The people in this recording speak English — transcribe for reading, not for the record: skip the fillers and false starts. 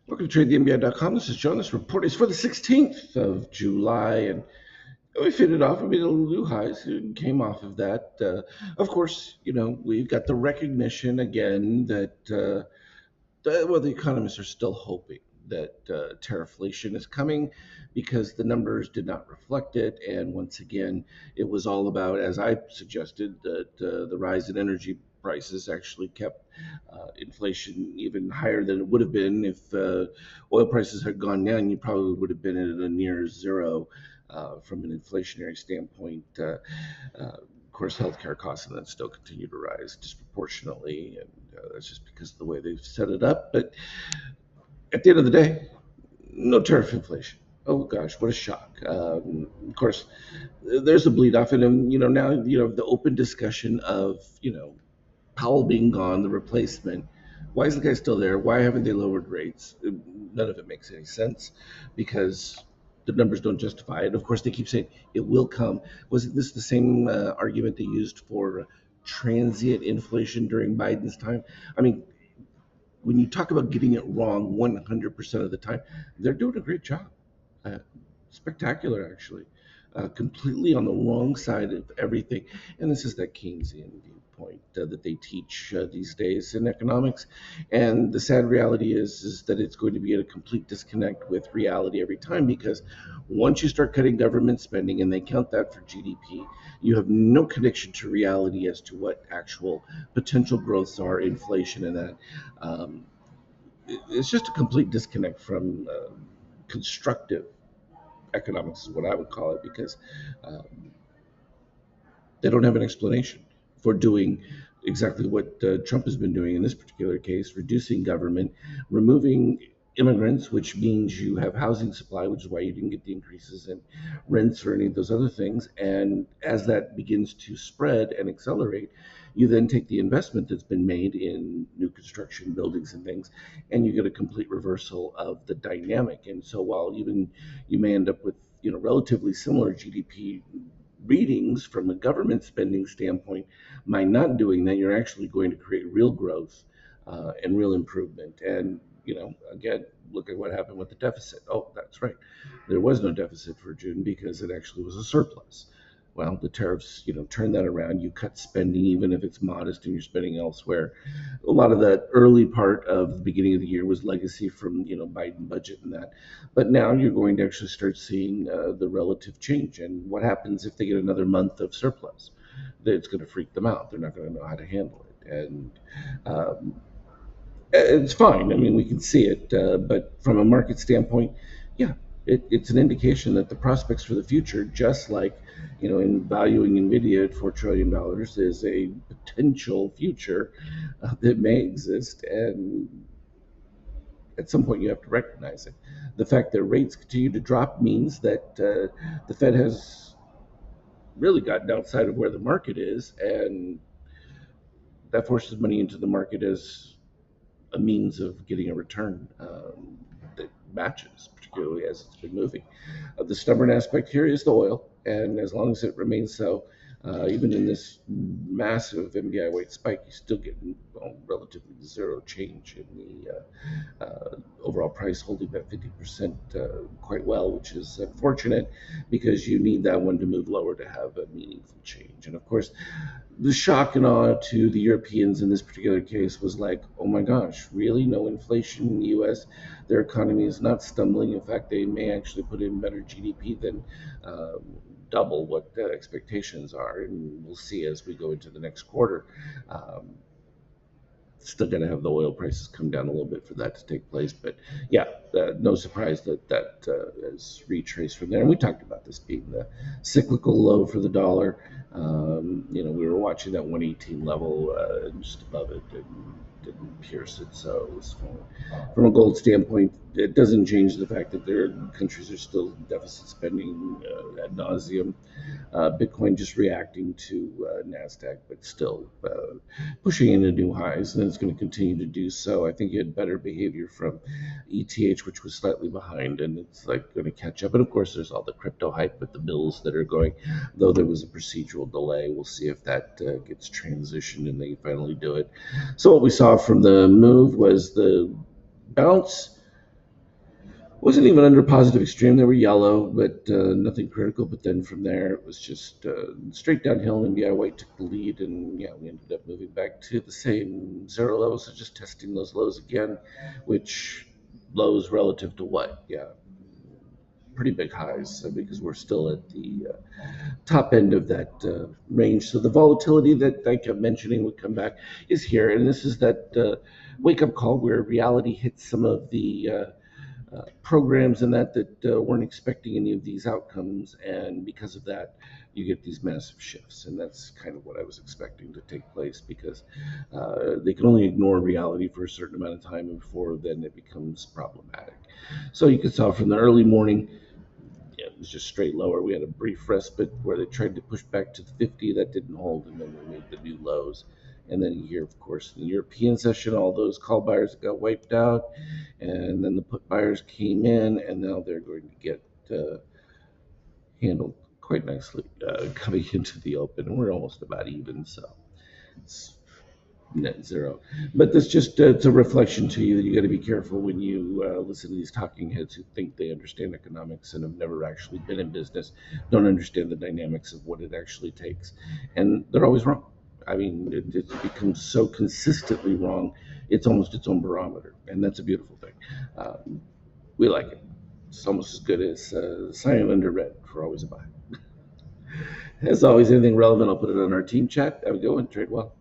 Welcome to TradeTheMBI.com. This is John. This report is for the 16th of July, and we fitted off. We made a little new highs and came off of that. Of course, we've got the recognition again that, the economists are still hoping that tarifflation is coming because the numbers did not reflect it. And once again, it was all about, as I suggested, that the rise in energy prices actually kept inflation even higher than it would have been if oil prices had gone down. You probably would have been at a near zero from an inflationary standpoint. Of course, healthcare costs and that still continue to rise disproportionately, and that's just because of the way they've set it up. But at the end of the day, no tariff inflation. Oh gosh, what a shock! Of course, there's a bleed off, and now the open discussion of Powell being gone, the replacement. Why is the guy still there? Why haven't they lowered rates? None of it makes any sense because the numbers don't justify it. Of course, they keep saying it will come. Wasn't this the same argument they used for transient inflation during Biden's time? I mean, when you talk about getting it wrong 100% of the time, they're doing a great job. Uh, Spectacular, actually. Completely on the wrong side of everything. And this is that Keynesian viewpoint that they teach these days in economics. And the sad reality is that it's going to be at a complete disconnect with reality every time, because once you start cutting government spending and they count that for GDP, you have no connection to reality as to what actual potential growths are, inflation, and that. Um, it's just a complete disconnect from constructive economics, is what I would call it, because um, they don't have an explanation for doing exactly what Trump has been doing in this particular case, reducing government, removing immigrants, which means you have housing supply, which is why you didn't get the increases in rents or any of those other things. And as that begins to spread and accelerate, you then take the investment that's been made in new construction buildings and things, and you get a complete reversal of the dynamic. And so while even you may end up with relatively similar GDP readings from a government spending standpoint, by not doing that, you're actually going to create real growth and real improvement. And again, look at what happened with the deficit. Oh, that's right, there was no deficit for June because it actually was a surplus. Well, the tariffs, turn that around. You cut spending, even if it's modest, and you're spending elsewhere. A lot of that early part of the beginning of the year was legacy from Biden budget and that. But now you're going to actually start seeing the relative change. And what happens if they get another month of surplus? It's going to freak them out. They're not going to know how to handle it. And um, it's fine. I mean, we can see it, but from a market standpoint, yeah, it's an indication that the prospects for the future, just like in valuing Nvidia at $4 trillion, is a potential future that may exist, and at some point you have to recognize it. The fact that rates continue to drop means that the Fed has really gotten outside of where the market is, and that forces money into the market as a means of getting a return that matches, particularly as it's been moving. The stubborn aspect here is the oil, and as long as it remains so, even in this massive MBI weight spike, you still get relatively zero change in the overall price, holding that 50% quite well, which is unfortunate because you need that one to move lower to have a meaningful change. And of course, the shock and awe to the Europeans in this particular case was like, oh my gosh, really? No inflation in the US? Their economy is not stumbling. In fact, they may actually put in better GDP than double what the expectations are. And we'll see as we go into the next quarter. Still got to have the oil prices come down a little bit for that to take place. But yeah, no surprise that is retraced from there. And we talked about this being the cyclical low for the dollar. We were watching that 118 level just above it and didn't pierce it. So it was from a gold standpoint, it doesn't change the fact that their countries are still deficit spending ad nauseum. Bitcoin just reacting to NASDAQ, but still pushing into new highs, and it's going to continue to do so. I think you had better behavior from ETH, which was slightly behind, and it's like going to catch up. And of course, there's all the crypto hype with the bills that are going, though there was a procedural delay. We'll see if that gets transitioned and they finally do it. So what we saw from the move was the bounce Wasn't even under positive extreme. They were yellow, but nothing critical. But then from there, it was just straight downhill. And yeah, white took the lead, and yeah, we ended up moving back to the same zero levels. So just testing those lows again, which lows relative to what? Yeah, pretty big highs because we're still at the top end of that range. So the volatility that I kept mentioning would come back is here, and this is that wake up call where reality hits some of the programs and that weren't expecting any of these outcomes, and because of that, you get these massive shifts, and that's kind of what I was expecting to take place because they can only ignore reality for a certain amount of time, and before then it becomes problematic. So you can tell from the early morning, yeah, it was just straight lower. We had a brief respite where they tried to push back to the 50. That didn't hold, and then we made the new lows. And then here, of course, in the European session, all those call buyers got wiped out, and then the put buyers came in, and now they're going to get handled quite nicely coming into the open. And we're almost about even, so it's net zero. But that's just it's a reflection to you that you got to be careful when you listen to these talking heads who think they understand economics and have never actually been in business, don't understand the dynamics of what it actually takes, and they're always wrong. I mean, it becomes so consistently wrong. It's almost its own barometer, and that's a beautiful thing. We like it. It's almost as good as Cyan under red for always a buy. As always, anything relevant, I'll put it on our team chat. Have a good one. Trade well.